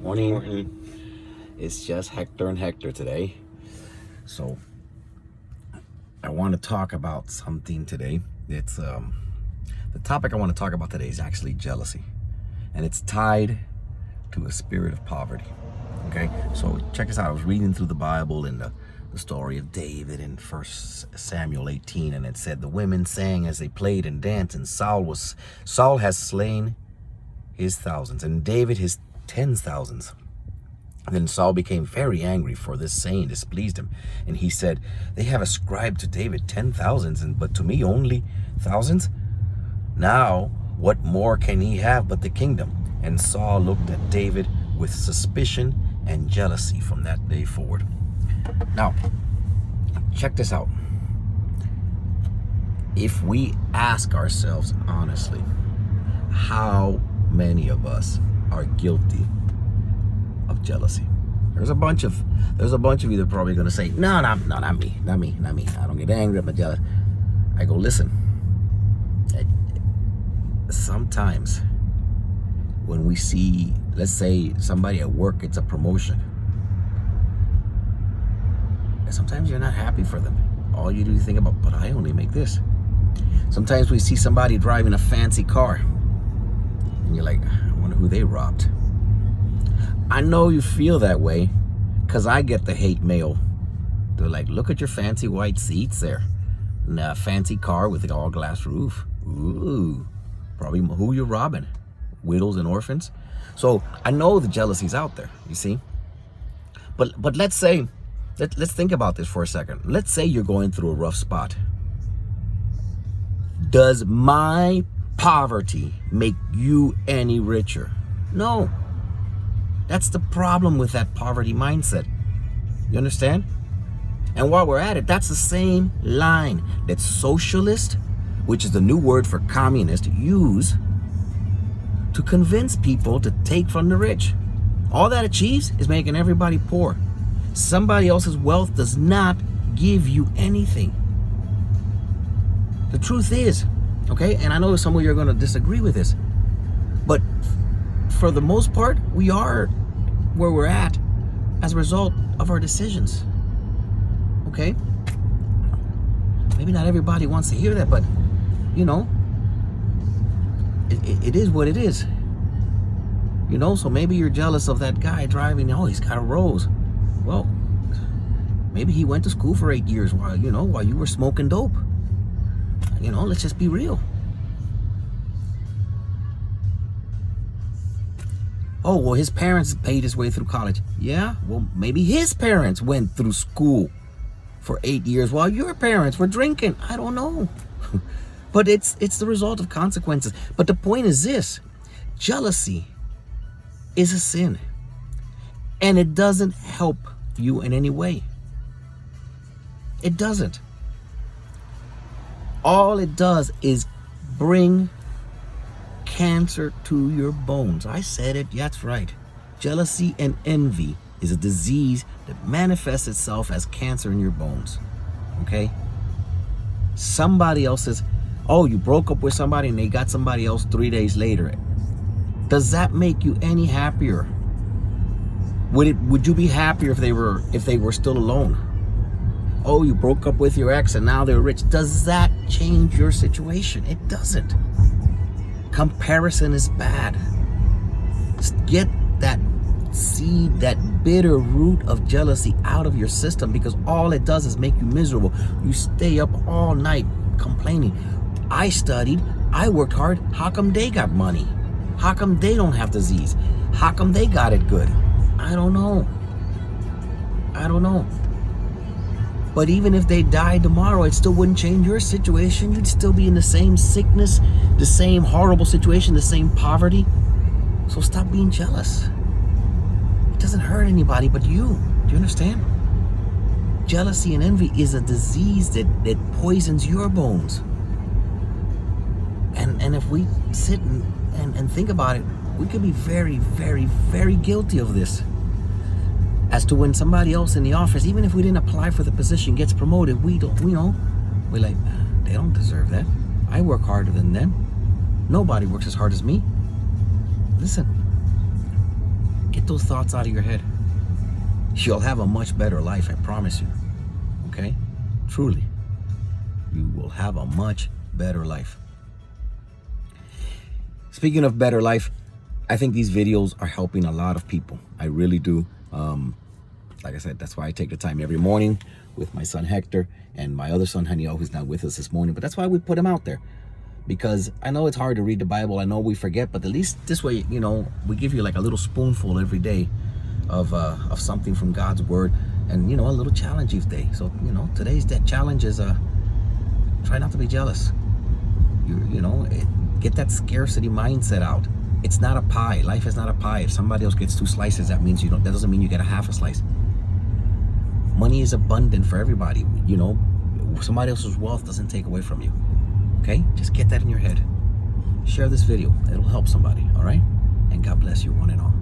Morning. It's just Hector and Hector today. So I want to talk about something today. It's the topic I want to talk about today is actually jealousy, and it's tied to a spirit of poverty. Okay, so check this out. I was reading through the Bible and the story of David in 1 Samuel 18, and it said the women sang as they played and danced, and Saul has slain his thousands and David his 10,000s. Then Saul became very angry, for this saying displeased him, and he said, they have ascribed to David 10,000s, but to me only thousands. Now what more can he have but the kingdom? And Saul looked at David with suspicion and jealousy from that day forward. Now, check this out. If we ask ourselves honestly, how many of us are guilty of jealousy? There's a bunch of you that are probably going to say, no, not me. I don't get angry, I'm jealous. I go, listen, sometimes when we see, let's say somebody at work gets a promotion, sometimes you're not happy for them. All you do is think about, but I only make this. Sometimes we see somebody driving a fancy car, and you're like, I wonder who they robbed. I know you feel that way, because I get the hate mail. They're like, look at your fancy white seats there, and a fancy car with an all glass roof. Ooh, probably who you're robbing, widows and orphans. So I know the jealousy's out there, you see. But let's say, let's think about this for a second. Let's say you're going through a rough spot. Does my poverty make you any richer? No. That's the problem with that poverty mindset. You understand? And while we're at it, that's the same line that socialist, which is the new word for communist, use to convince people to take from the rich. All that achieves is making everybody poor. Somebody else's wealth does not give you anything. The truth is, okay, and I know some of you are going to disagree with this, but for the most part, we are where we're at as a result of our decisions. Okay? Maybe not everybody wants to hear that, but you know, it is what it is. You know, so maybe you're jealous of that guy driving, oh, he's got a Rose. Well, maybe he went to school for 8 years while you were smoking dope. You know, let's just be real. Oh, well, his parents paid his way through college. Yeah, well, maybe his parents went through school for 8 years while your parents were drinking. I don't know. But it's the result of consequences. But the point is this: jealousy is a sin, and it doesn't help you in any way. It doesn't. All it does is bring cancer to your bones. I said it, that's right. Jealousy and envy is a disease that manifests itself as cancer in your bones. Okay? Somebody else's, oh, you broke up with somebody and they got somebody else 3 days later. Does that make you any happier? Would you be happier if they were still alone? Oh, you broke up with your ex and now they're rich. Does that change your situation? It doesn't. Comparison is bad. Get that seed, that bitter root of jealousy out of your system, because all it does is make you miserable. You stay up all night complaining. I studied, I worked hard. How come they got money? How come they don't have disease? How come they got it good? I don't know. But even if they died tomorrow, it still wouldn't change your situation. You'd still be in the same sickness, the same horrible situation, the same poverty. So stop being jealous. It doesn't hurt anybody but you. Do you understand? Jealousy and envy is a disease that poisons your bones. And if we sit and think about it, we could be very, very, very guilty of this. As to when somebody else in the office, even if we didn't apply for the position, gets promoted, we're like, they don't deserve that. I work harder than them. Nobody works as hard as me. Listen, it Get those thoughts out of your head. You'll have a much better life, I promise you. Okay? Truly. You will have a much better life. Speaking of better life, I think these videos are helping a lot of people. I really do. Like I said, that's why I take the time every morning with my son Hector and my other son Haniel, who's not with us this morning. But that's why we put him out there. Because I know it's hard to read the Bible. I know we forget, but at least this way, you know, we give you like a little spoonful every day of something from God's word, and you know, a little challenge each day. So you know, today's that challenge is try not to be jealous. You know, get that scarcity mindset out. It's not a pie. Life is not a pie. If somebody else gets 2 slices, that means you don't. That doesn't mean you get a half a slice. Money is abundant for everybody. You know, somebody else's wealth doesn't take away from you. Okay, just get that in your head. Share this video. It'll help somebody. All right, and God bless you, one and all.